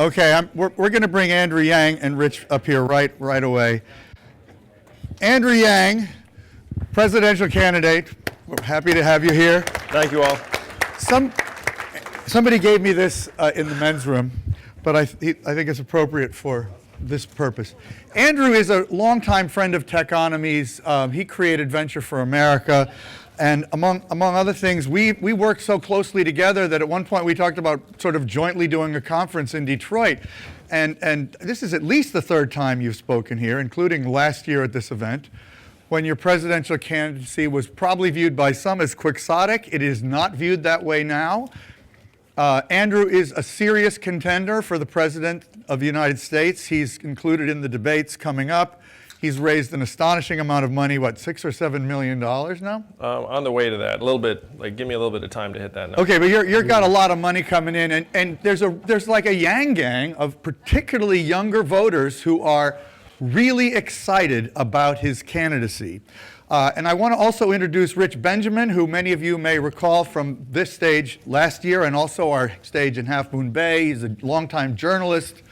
Okay, we're going to bring Andrew Yang and Rich up here right away. Andrew Yang, presidential candidate. We're happy to have you here. Thank you all. Somebody gave me this in the men's room, but I think it's appropriate for this purpose. Andrew is a longtime friend of Techonomy's. He created Venture for America. And among other things, we worked so closely together that at one point we talked about sort of jointly doing a conference in Detroit. And this is at least the third time you've spoken here, including last year at this event, when your presidential candidacy was probably viewed by some as quixotic. It is not viewed that way now. Andrew is a serious contender for the President of the United States. He's included in the debates coming up. He's raised an astonishing amount of money, what, $6 or $7 million now? On the way to that, a little bit, like give me a little bit of time to hit that number. Okay, but you've got a lot of money coming in, and there's like a Yang gang of particularly younger voters who are really excited about his candidacy. And I want to also introduce Rich Benjamin, who many of you may recall from this stage last year and also our stage in Half Moon Bay. He's a longtime journalist,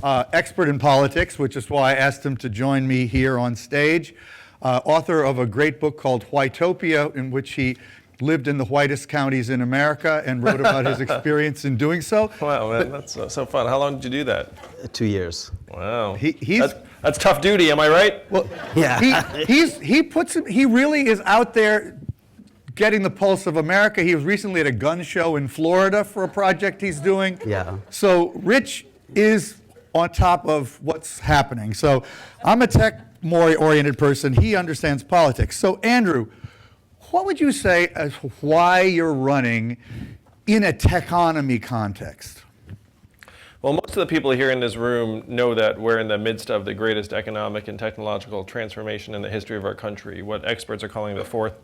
expert in politics, which is why I asked him to join me here on stage. Author of a great book called Whitopia, in which he lived in the whitest counties in America and wrote about his experience in doing so. Wow, man, that's so fun. How long did you do that? 2 years. Wow. That's tough duty, am I right? Well, yeah. He really is out there getting the pulse of America. He was recently at a gun show in Florida for a project he's doing. Yeah. So Rich is on top of what's happening. So I'm a tech-oriented person. He understands politics. So Andrew, what would you say as why you're running in a techonomy context? Well, most of the people here in this room know that we're in the midst of the greatest economic and technological transformation in the history of our country, what experts are calling the fourth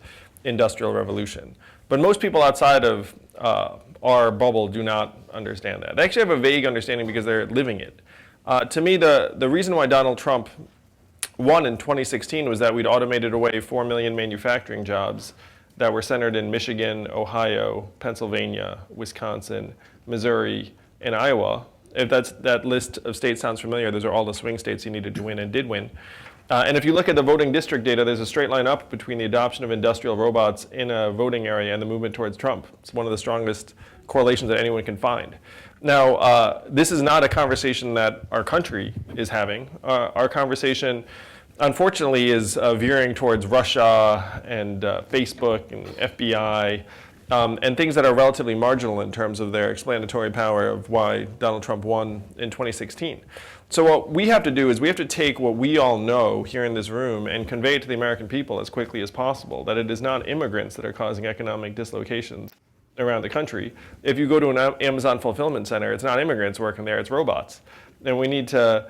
industrial revolution. But most people outside of our bubble do not understand that. They actually have a vague understanding because they're living it. To me, the reason why Donald Trump won in 2016 was that we'd automated away 4 million manufacturing jobs that were centered in Michigan, Ohio, Pennsylvania, Wisconsin, Missouri, and Iowa. If that list of states sounds familiar, those are all the swing states he needed to win and did win. And if you look at the voting district data, there's a straight line up between the adoption of industrial robots in a voting area and the movement towards Trump. It's one of the strongest correlations that anyone can find. Now, this is not a conversation that our country is having. Our conversation, unfortunately, is veering towards Russia and Facebook and FBI, and things that are relatively marginal in terms of their explanatory power of why Donald Trump won in 2016. So what we have to do is we have to take what we all know here in this room and convey it to the American people as quickly as possible, that it is not immigrants that are causing economic dislocations around the country. If you go to an Amazon fulfillment center, it's not immigrants working there, it's robots. And we need to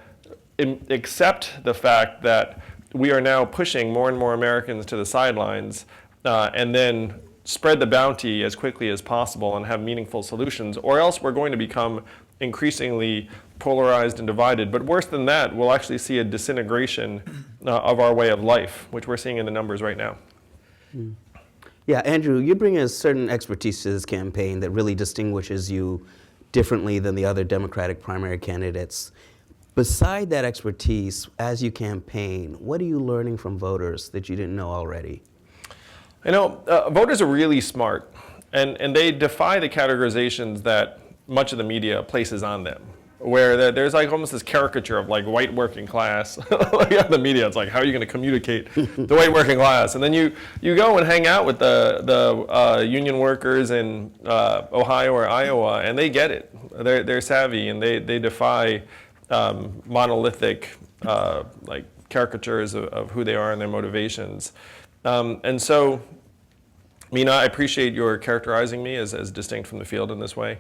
accept the fact that we are now pushing more and more Americans to the sidelines and then spread the bounty as quickly as possible and have meaningful solutions, or else we're going to become increasingly polarized and divided. But worse than that, we'll actually see a disintegration of our way of life, which we're seeing in the numbers right now. Yeah, Andrew, you bring a certain expertise to this campaign that really distinguishes you differently than the other Democratic primary candidates. Beside that expertise, as you campaign, what are you learning from voters that you didn't know already? You know, voters are really smart, and they defy the categorizations that much of the media places on them, where there's like almost this caricature of like white working class. Like on the media, it's like, how are you going to communicate the white working class? And then you go and hang out with the union workers in Ohio or Iowa, and they get it. They're savvy, and they defy monolithic like caricatures of who they are and their motivations. And so, Mina, I appreciate your characterizing me as distinct from the field in this way.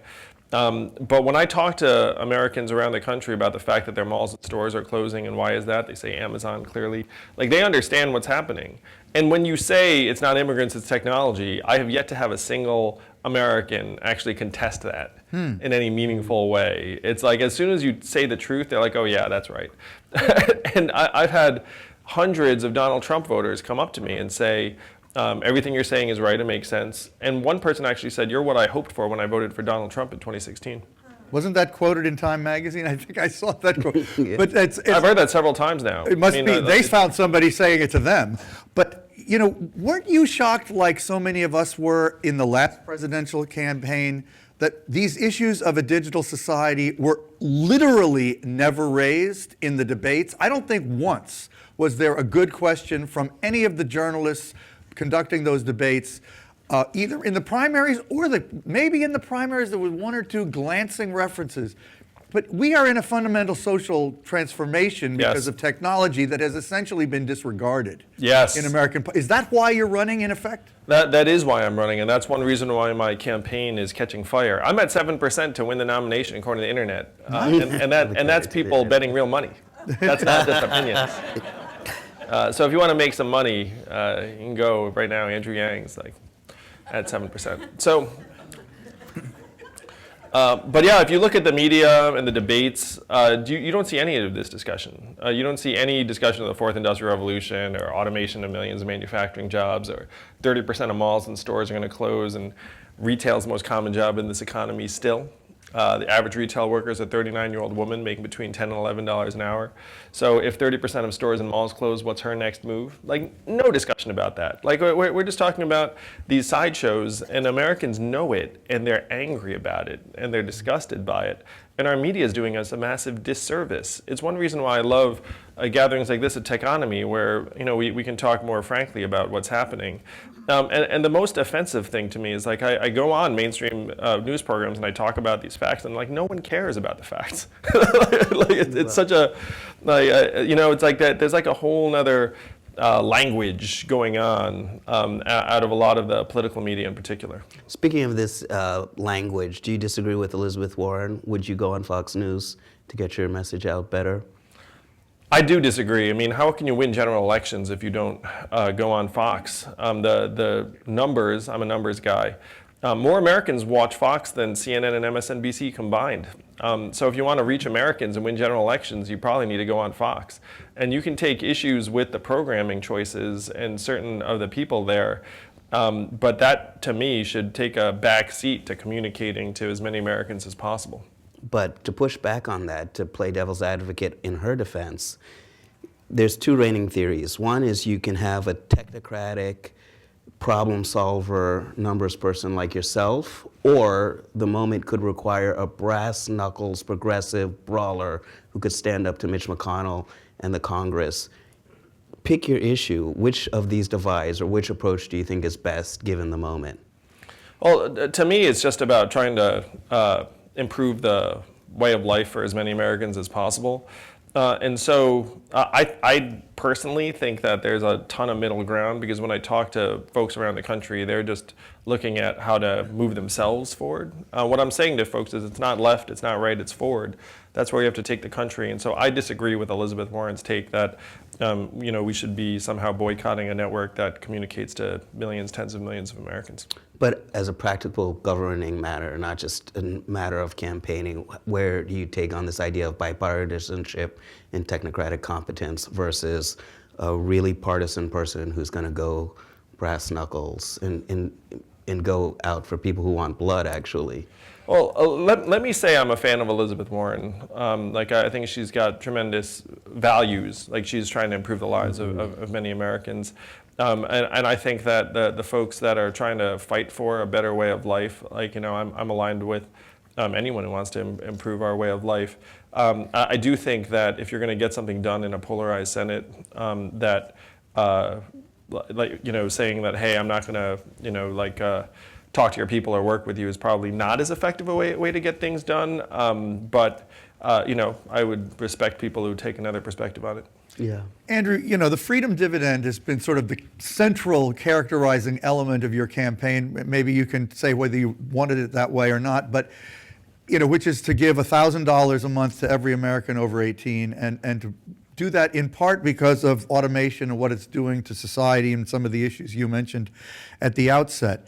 But when I talk to Americans around the country about the fact that their malls and stores are closing and why is that, they say Amazon clearly. Like, they understand what's happening. And when you say it's not immigrants, it's technology, I have yet to have a single American actually contest that in any meaningful way. It's like as soon as you say the truth, they're like, oh yeah, that's right. And I've had hundreds of Donald Trump voters come up to me and say, everything you're saying is right, it makes sense. And one person actually said, you're what I hoped for when I voted for Donald Trump in 2016. Wasn't that quoted in Time magazine? I think I saw that quote. Yeah. But I've heard that several times now. it must I mean, be, they found somebody saying it to them. But, you know, weren't you shocked, like so many of us were in the last presidential campaign, that these issues of a digital society were literally never raised in the debates? I don't think once was there a good question from any of the journalists conducting those debates, either in the primaries or maybe in the primaries there was one or two glancing references. But we are in a fundamental social transformation because Yes. of technology that has essentially been disregarded Yes. in American. Is that why you're running, in effect? That is why I'm running, and that's one reason why my campaign is catching fire. I'm at 7% to win the nomination, according to the internet, and that's people betting real money. That's not just opinions. So if you want to make some money, you can go right now. Andrew Yang's like at 7%. So. But yeah, if you look at the media and the debates, you don't see any of this discussion. You don't see any discussion of the fourth industrial revolution or automation of millions of manufacturing jobs, or 30% of malls and stores are going to close, and retail's the most common job in this economy still. The average retail worker is a 39-year-old woman making between $10 and $11 an hour. So if 30% of stores and malls close, what's her next move? Like, no discussion about that. Like, we're just talking about these sideshows, and Americans know it, and they're angry about it, and they're disgusted by it. And our media is doing us a massive disservice. It's one reason why I love gatherings like this at Techonomy, where we can talk more frankly about what's happening. And the most offensive thing to me is, like, I go on mainstream news programs and I talk about these facts, and like no one cares about the facts. Like, it's such a, it's like that. There's like a whole nother language going on out of a lot of the political media in particular. Speaking of this language, do you disagree with Elizabeth Warren? Would you go on Fox News to get your message out better? I do disagree. I mean, how can you win general elections if you don't go on Fox? The numbers, I'm a numbers guy. More Americans watch Fox than CNN and MSNBC combined. So if you want to reach Americans and win general elections, you probably need to go on Fox. And you can take issues with the programming choices and certain of the people there. But that, to me, should take a back seat to communicating to as many Americans as possible. But to push back on that, to play devil's advocate in her defense, there's two reigning theories. One is you can have a technocratic, problem solver, numbers person like yourself, or the moment could require a brass knuckles, progressive brawler who could stand up to Mitch McConnell and the Congress. Pick your issue. Which of these divides or which approach do you think is best given the moment? Well, to me, it's just about trying to improve the way of life for as many Americans as possible. And so I personally think that there's a ton of middle ground, because when I talk to folks around the country, they're just looking at how to move themselves forward. What I'm saying to folks is it's not left, it's not right, it's forward. That's where you have to take the country. And so I disagree with Elizabeth Warren's take that we should be somehow boycotting a network that communicates to millions, tens of millions of Americans. But as a practical governing matter, not just a matter of campaigning, where do you take on this idea of bipartisanship and technocratic competence versus a really partisan person who's going to go brass knuckles and go out for people who want blood, actually? Well, let me say I'm a fan of Elizabeth Warren. I think she's got tremendous values. Like, she's trying to improve the lives of many Americans. And I think that the folks that are trying to fight for a better way of life, I'm aligned with anyone who wants to improve our way of life. I do think that if you're going to get something done in a polarized Senate, saying that, hey, I'm not going to, talk to your people or work with you is probably not as effective a way to get things done. But I would respect people who take another perspective on it. Yeah. Andrew, the freedom dividend has been sort of the central characterizing element of your campaign. Maybe you can say whether you wanted it that way or not, but which is to give $1,000 a month to every American over 18, and to do that in part because of automation and what it's doing to society and some of the issues you mentioned at the outset.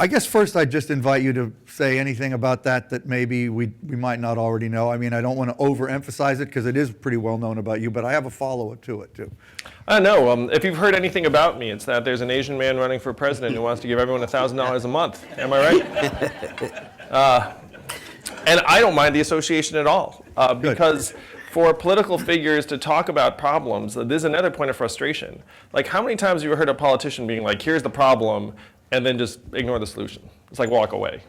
I guess first I'd just invite you to say anything about that maybe we might not already know. I mean, I don't want to overemphasize it because it is pretty well known about you, but I have a follow-up to it too. No, if you've heard anything about me, it's that there's an Asian man running for president who wants to give everyone $1,000 a month. Am I right? And I don't mind the association at all, because for political figures to talk about problems, there's another point of frustration. Like, how many times have you heard a politician being like, here's the problem, and then just ignore the solution? It's like, walk away.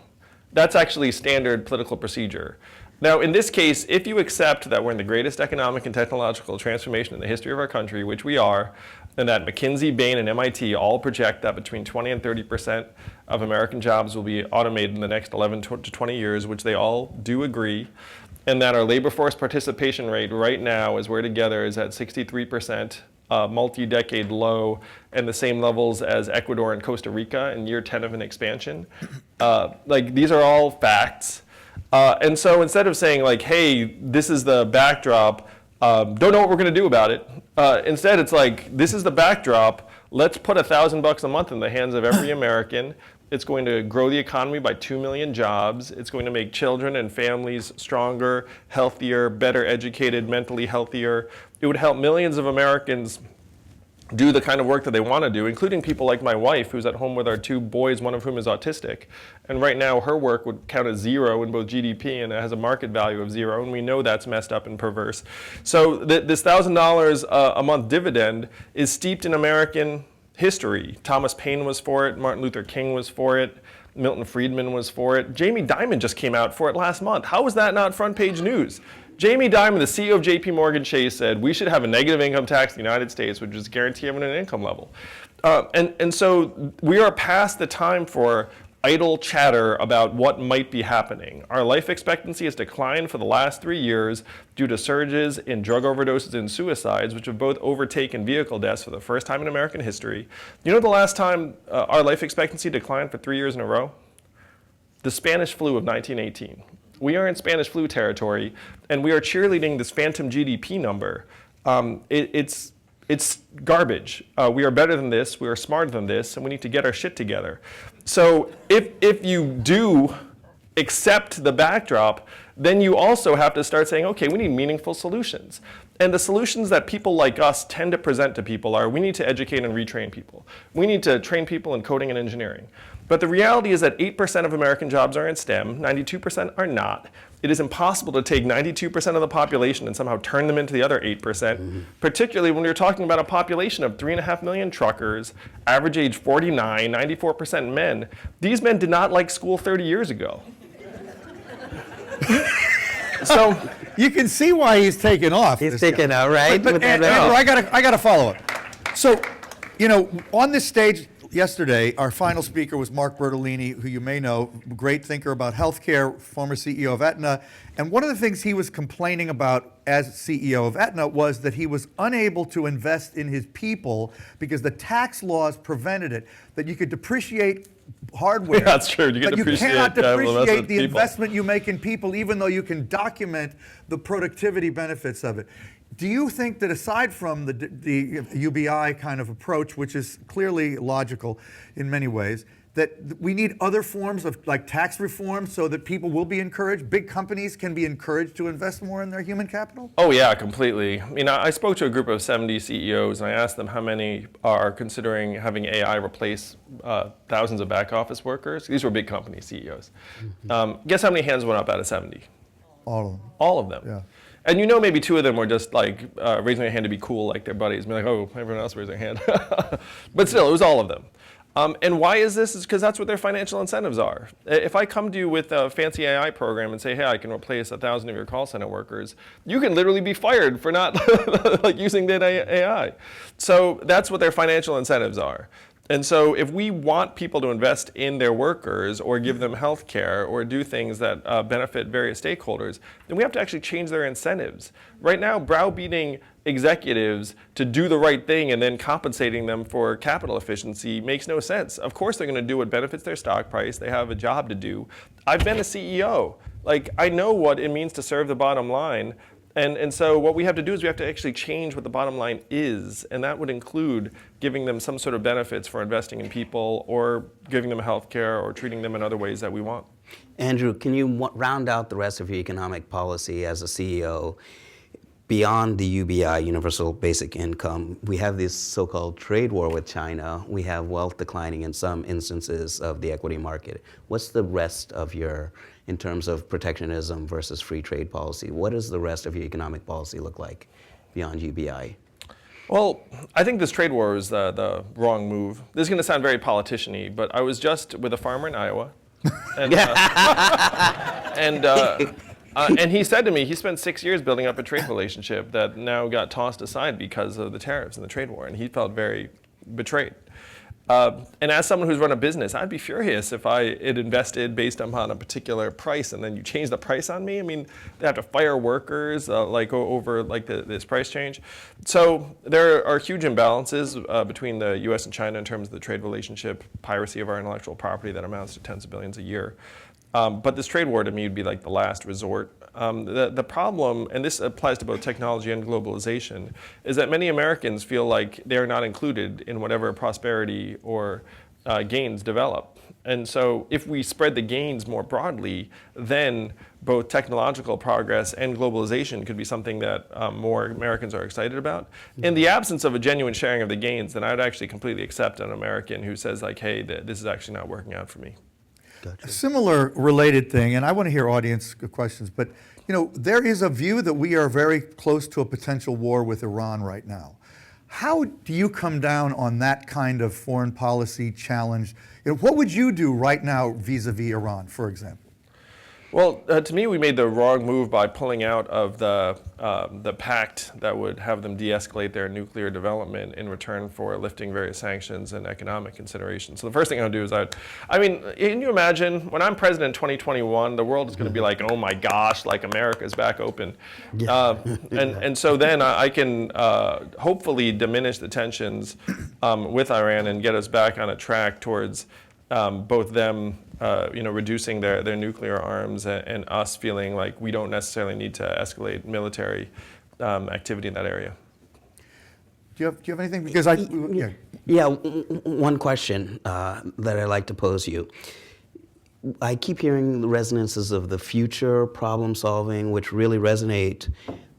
That's actually standard political procedure. Now, in this case, if you accept that we're in the greatest economic and technological transformation in the history of our country, which we are, and that McKinsey, Bain, and MIT all project that between 20 and 30% of American jobs will be automated in the next 11 to 20 years, which they all do agree, and that our labor force participation rate right now, as we're together, is at 63%, multi-decade low, and the same levels as Ecuador and Costa Rica in year 10 of an expansion. Like, these are all facts. And so instead of saying like, hey, this is the backdrop, don't know what we're going to do about it. Instead, it's like, this is the backdrop. Let's put $1,000 a month in the hands of every American. It's going to grow the economy by 2 million jobs. It's going to make children and families stronger, healthier, better educated, mentally healthier. It would help millions of Americans do the kind of work that they want to do, including people like my wife, who's at home with our 2 boys, one of whom is autistic. And right now, her work would count as 0 in both GDP, and it has a market value of 0, and we know that's messed up and perverse. So this $1,000 a month dividend is steeped in American history. Thomas Paine was for it, Martin Luther King was for it, Milton Friedman was for it. Jamie Dimon just came out for it last month. How is that not front page news? Jamie Dimon, the CEO of JP Morgan Chase, said we should have a negative income tax in the United States, which is guarantee everyone an income level. And so we are past the time for idle chatter about what might be happening. Our life expectancy has declined for the last 3 years due to surges in drug overdoses and suicides, which have both overtaken vehicle deaths for the first time in American history. You know the last time our life expectancy declined for 3 years in a row? The Spanish flu of 1918. We are in Spanish flu territory, and we are cheerleading this phantom GDP number. It's garbage. We are better than this, we are smarter than this, and we need to get our shit together. So if you do accept the backdrop, then you also have to start saying, okay, we need meaningful solutions. And the solutions that people like us tend to present to people are, we need to educate and retrain people. We need to train people in coding and engineering. But the reality is that 8% of American jobs are in STEM, 92% are not. It is impossible to take 92% of the population and somehow turn them into the other 8%, particularly when you're talking about a population of 3.5 million truckers, average age 49, 94% men. These men did not like school 30 years ago. So You can see why he's taken off. He's taken out, right? But With that Andrew, record. I got to follow up. So, on this stage yesterday, our final speaker was Mark Bertolini, who you may know, great thinker about healthcare, former CEO of Aetna. And one of the things he was complaining about as CEO of Aetna was that he was unable to invest in his people because the tax laws prevented it, that you could depreciate hardware. Yeah, that's true. You can but you depreciate cannot capital investment depreciate in the people. investment you make in people, even though you can document the productivity benefits of it. Do you think that aside from the UBI kind of approach, which is clearly logical in many ways, that we need other forms of like tax reform so that people will be encouraged, big companies can be encouraged to invest more in their human capital? Oh yeah, completely. I spoke to a group of 70 CEOs and I asked them how many are considering having AI replace thousands of back office workers. These were big company CEOs. Guess how many hands went up out of 70? All of them. All of them. Yeah. And maybe 2 of them were just like raising their hand to be cool like their buddies. Be like, oh, everyone else raised their hand. But still, it was all of them. And why is this? Is because that's what their financial incentives are. If I come to you with a fancy AI program and say, hey, I can replace 1,000 of your call center workers, you can literally be fired for not like using that AI. So that's what their financial incentives are. And so if we want people to invest in their workers or give them health care or do things that benefit various stakeholders, then we have to actually change their incentives. Right now, browbeating executives to do the right thing and then compensating them for capital efficiency makes no sense. Of course they're going to do what benefits their stock price. They have a job to do. I've been a CEO. Like, I know what it means to serve the bottom line. And so what we have to do is we have to actually change what the bottom line is, and that would include giving them some sort of benefits for investing in people or giving them health care or treating them in other ways that we want. Andrew, can you round out the rest of your economic policy as a CEO? beyond the UBI, Universal Basic Income, we have this so-called trade war with China. We have wealth declining in some instances of the equity market. What's the rest of your, in terms of protectionism versus free trade policy, what does the rest of your economic policy look like beyond UBI? Well, I think this trade war is the wrong move. This is going to sound very politician-y, but I was just with a farmer in Iowa, and, and he said to me he spent 6 years building up a trade relationship that now got tossed aside because of the tariffs and the trade war, and he felt very betrayed. And as someone who's run a business, I'd be furious if I had invested based upon a particular price and then you change the price on me. I mean, they have to fire workers over this price change. So there are huge imbalances between the U.S. and China in terms of the trade relationship, piracy of our intellectual property that amounts to tens of billions a year. But this trade war to me would be like the last resort. The problem, and this applies to both technology and globalization, is that many Americans feel like they are not included in whatever prosperity or gains develop. And so if we spread the gains more broadly, then both technological progress and globalization could be something that more Americans are excited about. In the absence of a genuine sharing of the gains, then I would actually completely accept an American who says like, hey, this is actually not working out for me. Gotcha. A similar related thing, and I want to hear audience questions, but there is a view that we are very close to a potential war with Iran right now. How do you come down on that kind of foreign policy challenge? What would you do right now vis-a-vis Iran, for example? Well, to me, we made the wrong move by pulling out of the pact that would have them de-escalate their nuclear development in return for lifting various sanctions and economic considerations. So the first thing I would do is can you imagine when I'm president in 2021, the world is going to be like, oh my gosh, like America's back open. Yeah. And so then I can hopefully diminish the tensions with Iran and get us back on a track towards both them reducing their nuclear arms and us feeling like we don't necessarily need to escalate military activity in that area. Do you have anything? Because one question that I'd like to pose you. I keep hearing the resonances of the future problem solving, which really resonate.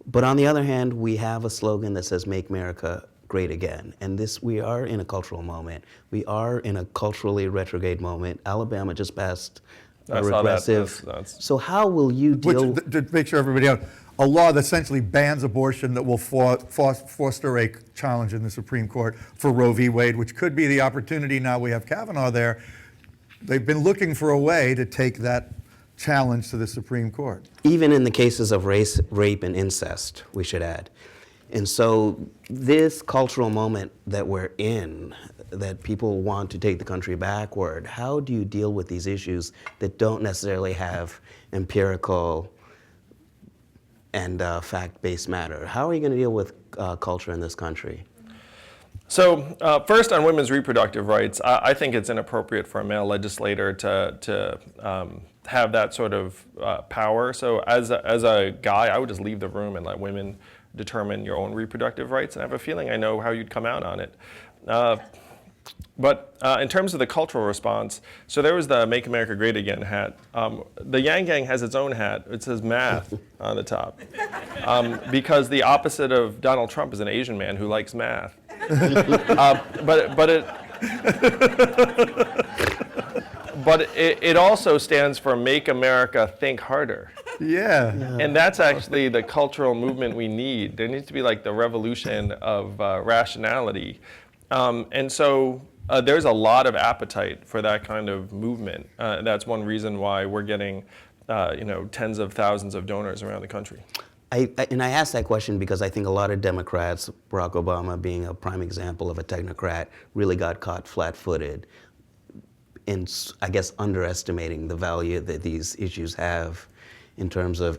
But on the other hand, we have a slogan that says, "Make America Great Again." And we are in a cultural moment. We are in a culturally retrograde moment. Alabama just passed a regressive. So how will you deal? To make sure everybody knows, a law that essentially bans abortion that will foster a challenge in the Supreme Court for Roe v. Wade, which could be the opportunity. Now we have Kavanaugh there. They've been looking for a way to take that challenge to the Supreme Court. Even in the cases of rape, and incest, we should add. And so this cultural moment that we're in, that people want to take the country backward, how do you deal with these issues that don't necessarily have empirical and fact-based matter? How are you going to deal with culture in this country? So first on women's reproductive rights, I think it's inappropriate for a male legislator to have that sort of power. So as a guy, I would just leave the room and let women determine your own reproductive rights, and I have a feeling I know how you'd come out on it. But in terms of the cultural response, so there was the Make America Great Again hat. The Yang Gang has its own hat. It says math on the top. Because the opposite of Donald Trump is an Asian man who likes math. But it also stands for Make America Think Harder. Yeah. And that's actually the cultural movement we need. There needs to be like the revolution of rationality. And so there's a lot of appetite for that kind of movement. That's one reason why we're getting tens of thousands of donors around the country. I ask that question because I think a lot of Democrats, Barack Obama being a prime example of a technocrat, really got caught flat-footed in, I guess, underestimating the value that these issues have in terms of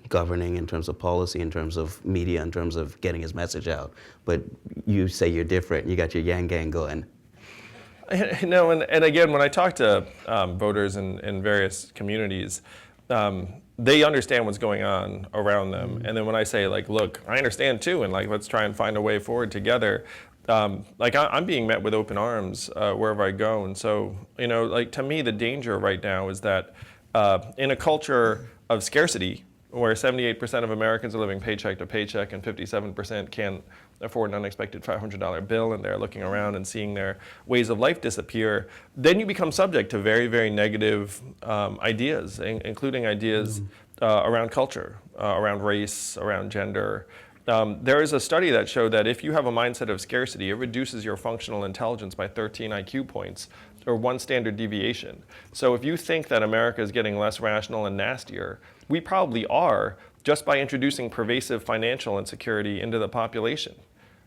governing, in terms of policy, in terms of media, in terms of getting his message out. But you say you're different. You got your Yang Gang going. No, and again, when I talk to voters in various communities, they understand what's going on around them. And then when I say, like, look, I understand too, and like, let's try and find a way forward together. I'm being met with open arms wherever I go. And so, to me, the danger right now is that in a culture of scarcity, where 78% of Americans are living paycheck to paycheck and 57% can't afford an unexpected $500 bill, and they're looking around and seeing their ways of life disappear, then you become subject to very, very negative ideas, including ideas around culture, around race, around gender. There is a study that showed that if you have a mindset of scarcity, it reduces your functional intelligence by 13 IQ points, or 1 standard deviation. So if you think that America is getting less rational and nastier, we probably are, just by introducing pervasive financial insecurity into the population.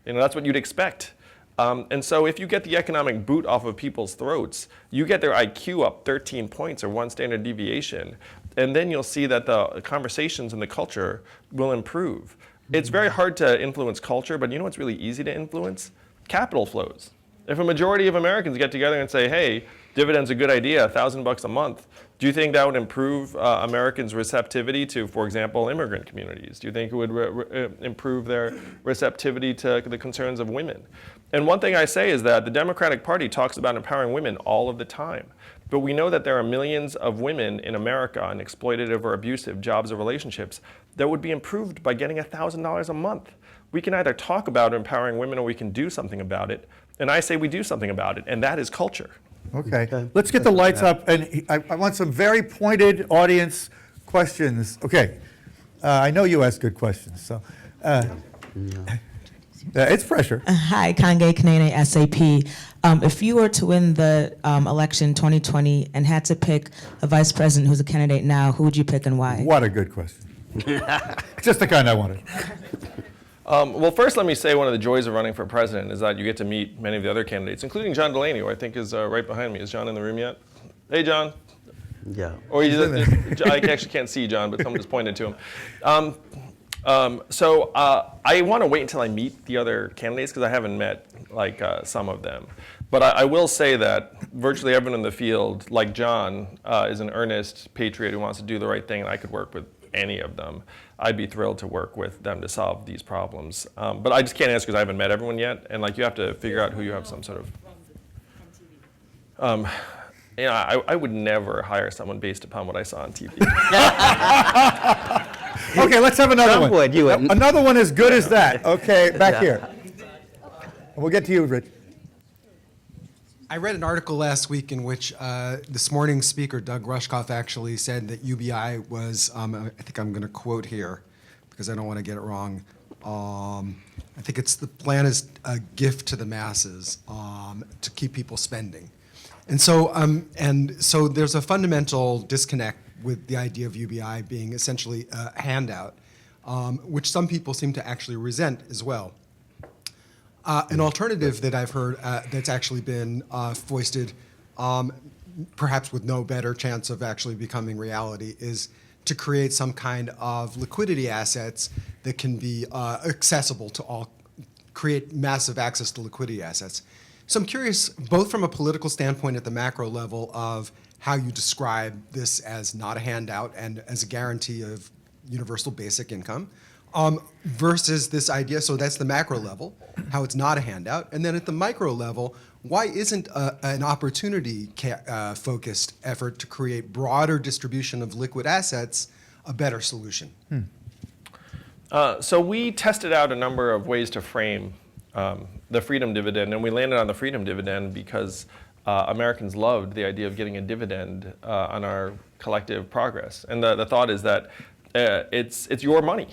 That's what you'd expect. And so if you get the economic boot off of people's throats, you get their IQ up 13 points or 1 standard deviation, and then you'll see that the conversations and the culture will improve. It's very hard to influence culture, but you know what's really easy to influence? Capital flows. If a majority of Americans get together and say, hey, dividend's a good idea, $1,000 a month, do you think that would improve Americans' receptivity to, for example, immigrant communities? Do you think it would improve their receptivity to the concerns of women? And one thing I say is that the Democratic Party talks about empowering women all of the time. But we know that there are millions of women in America in exploitative or abusive jobs or relationships that would be improved by getting $1,000 a month. We can either talk about empowering women or we can do something about it. And I say we do something about it, and that is culture. Okay, let's get the lights up, and I want some very pointed audience questions. Okay, I know you ask good questions, so it's pressure. Hi, Kange Kanene, SAP. If you were to win the election 2020 and had to pick a vice president who's a candidate now, who would you pick and why? What a good question. Just the kind I wanted. Well, first let me say one of the joys of running for president is that you get to meet many of the other candidates, including John Delaney, who I think is right behind me. Is John in the room yet? Hey, John. Yeah. Or I actually can't see John, but someone just pointed to him. So I want to wait until I meet the other candidates because I haven't met some of them. But I will say that virtually everyone in the field, like John, is an earnest patriot who wants to do the right thing, and I could work with any of them. I'd be thrilled to work with them to solve these problems. But I just can't answer because I haven't met everyone yet, and you have to figure out who you have some sort of. I would never hire someone based upon what I saw on TV. Okay, let's have another Trump one. would, you wouldn't. Another one as good as that. Okay, back here. We'll get to you, Rich. I read an article last week in which this morning's speaker, Doug Rushkoff, actually said that UBI was, I think I'm going to quote here because I don't want to get it wrong. I think it's the plan is a gift to the masses to keep people spending. And so there's a fundamental disconnect with the idea of UBI being essentially a handout, which some people seem to actually resent as well. An alternative that I've heard that's actually been foisted, perhaps with no better chance of actually becoming reality, is to create some kind of liquidity assets that can be accessible to all, create massive access to liquidity assets. So I'm curious, both from a political standpoint at the macro level of how you describe this as not a handout and as a guarantee of universal basic income, versus this idea, so that's the macro level, how it's not a handout. And then at the micro level, why isn't an opportunity-focused effort to create broader distribution of liquid assets a better solution? So we tested out a number of ways to frame the freedom dividend, and we landed on the freedom dividend because Americans loved the idea of getting a dividend on our collective progress. And the thought is that it's your money.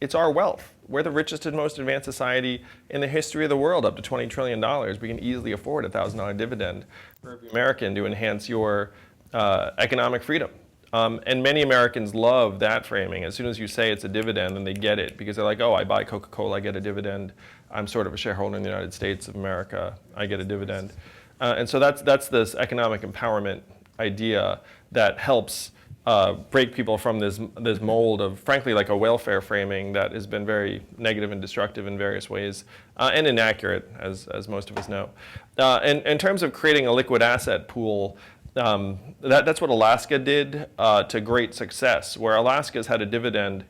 It's our wealth. We're the richest and most advanced society in the history of the world, up to $20 trillion. We can easily afford a $1,000 dividend for every American to enhance your economic freedom. And many Americans love that framing. As soon as you say it's a dividend, then they get it because they're like, oh, I buy Coca-Cola, I get a dividend. I'm sort of a shareholder in the United States of America, I get a dividend. And so that's this economic empowerment idea that helps break people from this mold of, frankly, like a welfare framing that has been very negative and destructive in various ways and inaccurate, as most of us know. In terms of creating a liquid asset pool, that's what Alaska did to great success, where Alaska's had a dividend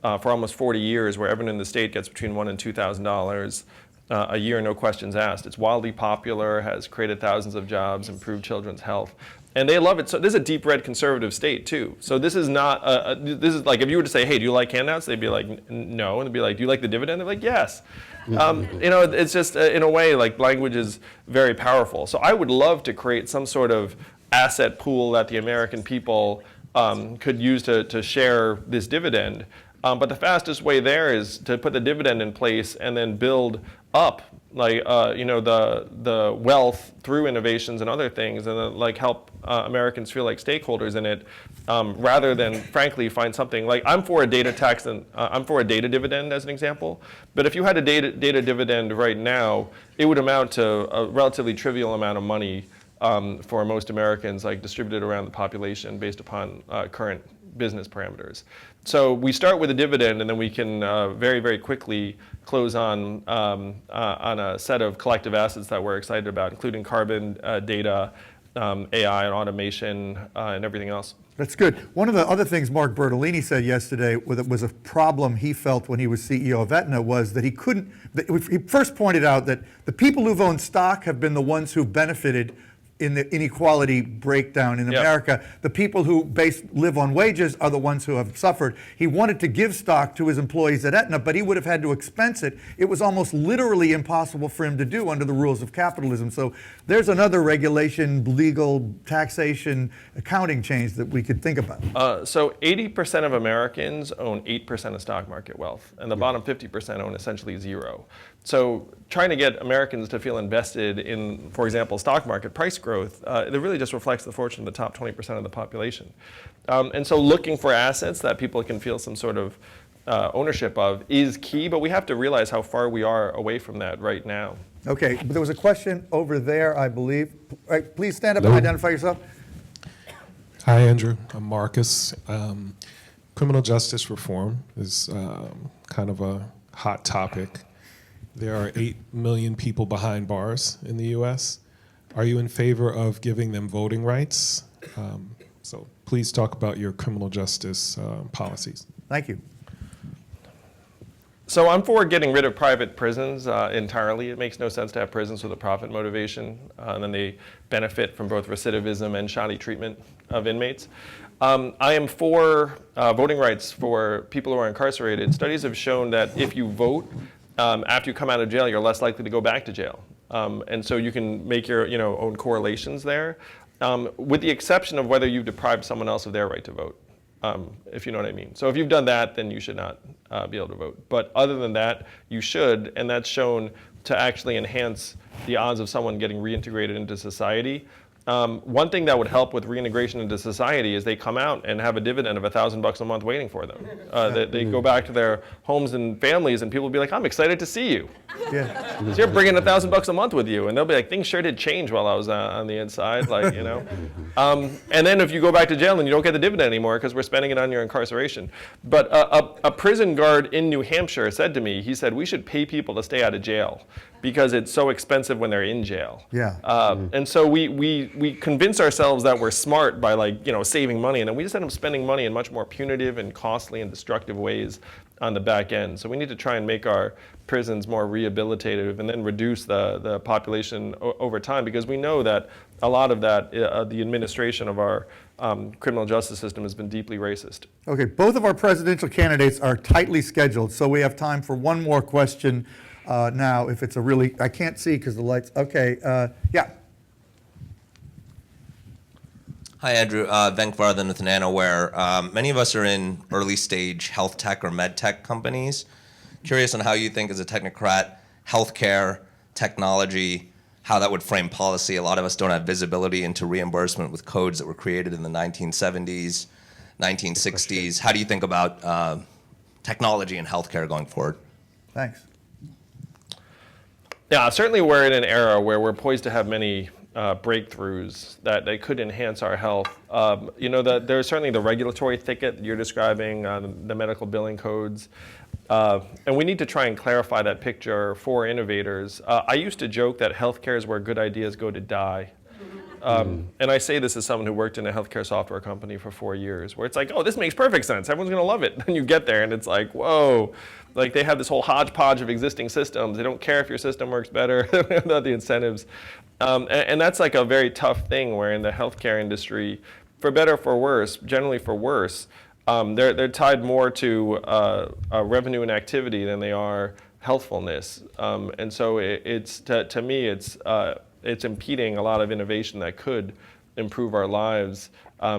for almost 40 years, where everyone in the state gets between $1,000 and $2,000 a year, no questions asked. It's wildly popular, has created thousands of jobs, improved children's health. And they love it. So this is a deep red conservative state too. So this is not, this is like if you were to say, hey, do you like handouts? They'd be like, no. And they'd be like, do you like the dividend? They're like, yes. It's just, in a way, like language is very powerful. So I would love to create some sort of asset pool that the American people could use to share this dividend. But the fastest way there is to put the dividend in place and then build up, like the wealth through innovations and other things, and then like help Americans feel like stakeholders in it, rather than frankly find something like I'm for a data tax and I'm for a data dividend as an example. But if you had a data dividend right now, it would amount to a relatively trivial amount of money for most Americans, like distributed around the population based upon current business parameters. So we start with a dividend, and then we can very, very quickly close on a set of collective assets that we're excited about, including carbon, data, AI, and automation, and everything else. That's good. One of the other things Mark Bertolini said yesterday was a problem he felt when he was CEO of Aetna was that he first pointed out that the people who've owned stock have been the ones who've benefited in the inequality breakdown in America. The people who live on wages are the ones who have suffered. He wanted to give stock to his employees at Aetna, but he would have had to expense it. It was almost literally impossible for him to do under the rules of capitalism. So there's another regulation, legal, taxation, accounting change that we could think about. So 80% of Americans own 8% of stock market wealth, and the bottom 50% own essentially zero. So trying to get Americans to feel invested in, for example, stock market price growth, it really just reflects the fortune of the top 20% of the population. And so looking for assets that people can feel some sort of ownership of is key, but we have to realize how far we are away from that right now. Okay, but there was a question over there, I believe. All right, please stand up and identify yourself. Hi, Andrew. I'm Marcus. Criminal justice reform is kind of a hot topic. There are 8 million people behind bars in the U.S. Are you in favor of giving them voting rights? So please talk about your criminal justice policies. Thank you. So I'm for getting rid of private prisons entirely. It makes no sense to have prisons with a profit motivation, and then they benefit from both recidivism and shoddy treatment of inmates. I am for voting rights for people who are incarcerated. Studies have shown that if you vote, after you come out of jail, you're less likely to go back to jail. And so you can make your own correlations there, with the exception of whether you've deprived someone else of their right to vote, if you know what I mean. So if you've done that, then you should not be able to vote. But other than that, you should, and that's shown to actually enhance the odds of someone getting reintegrated into society. One thing that would help with reintegration into society is they come out and have a dividend of $1,000 a month waiting for them. They go back to their homes and families, and people will be like, I'm excited to see you. Yeah. So you're bringing $1,000 a month with you, and they'll be like, things sure did change while I was on the inside, like, and then if you go back to jail, then you don't get the dividend anymore because we're spending it on your incarceration. But a prison guard in New Hampshire said to me, he said, we should pay people to stay out of jail because it's so expensive when they're in jail. Yeah. And so we convince ourselves that we're smart by saving money, and then we just end up spending money in much more punitive and costly and destructive ways on the back end. So we need to try and make our prisons more rehabilitative and then reduce the population over time, because we know that a lot of that, the administration of our criminal justice system has been deeply racist. Okay, both of our presidential candidates are tightly scheduled, so we have time for one more question now, if it's a really, I can't see because the lights, okay, yeah. Hi, Andrew. Venkvarthan with Nanoware. Many of us are in early stage health tech or med tech companies. Curious on how you think, as a technocrat, healthcare, technology, how that would frame policy. A lot of us don't have visibility into reimbursement with codes that were created in the 1970s, 1960s. How do you think about technology and healthcare going forward? Thanks. Yeah, certainly we're in an era where we're poised to have many breakthroughs that they could enhance our health. There's certainly the regulatory thicket you're describing, the medical billing codes. And we need to try and clarify that picture for innovators. I used to joke that healthcare is where good ideas go to die. And I say this as someone who worked in a healthcare software company for 4 years, where it's like, oh, this makes perfect sense. Everyone's going to love it. Then you get there, and it's like, whoa. Like, they have this whole hodgepodge of existing systems. They don't care if your system works better about the incentives. And that's like a very tough thing, where in the healthcare industry, for better or for worse, generally for worse, they're tied more to revenue and activity than they are healthfulness. And so it's to me, it's impeding a lot of innovation that could improve our lives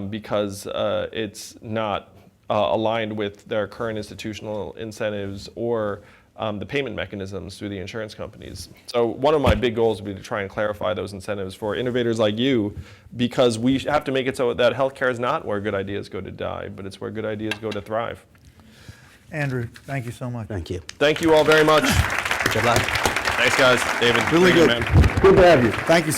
because it's not aligned with their current institutional incentives or the payment mechanisms through the insurance companies. So one of my big goals would be to try and clarify those incentives for innovators like you, because we have to make it so that healthcare is not where good ideas go to die, but it's where good ideas go to thrive. Andrew, thank you so much. Thank you. Thank you all very much. Good luck. Thanks, guys. David, Really thank you, good. man. Good to have you. Thank you so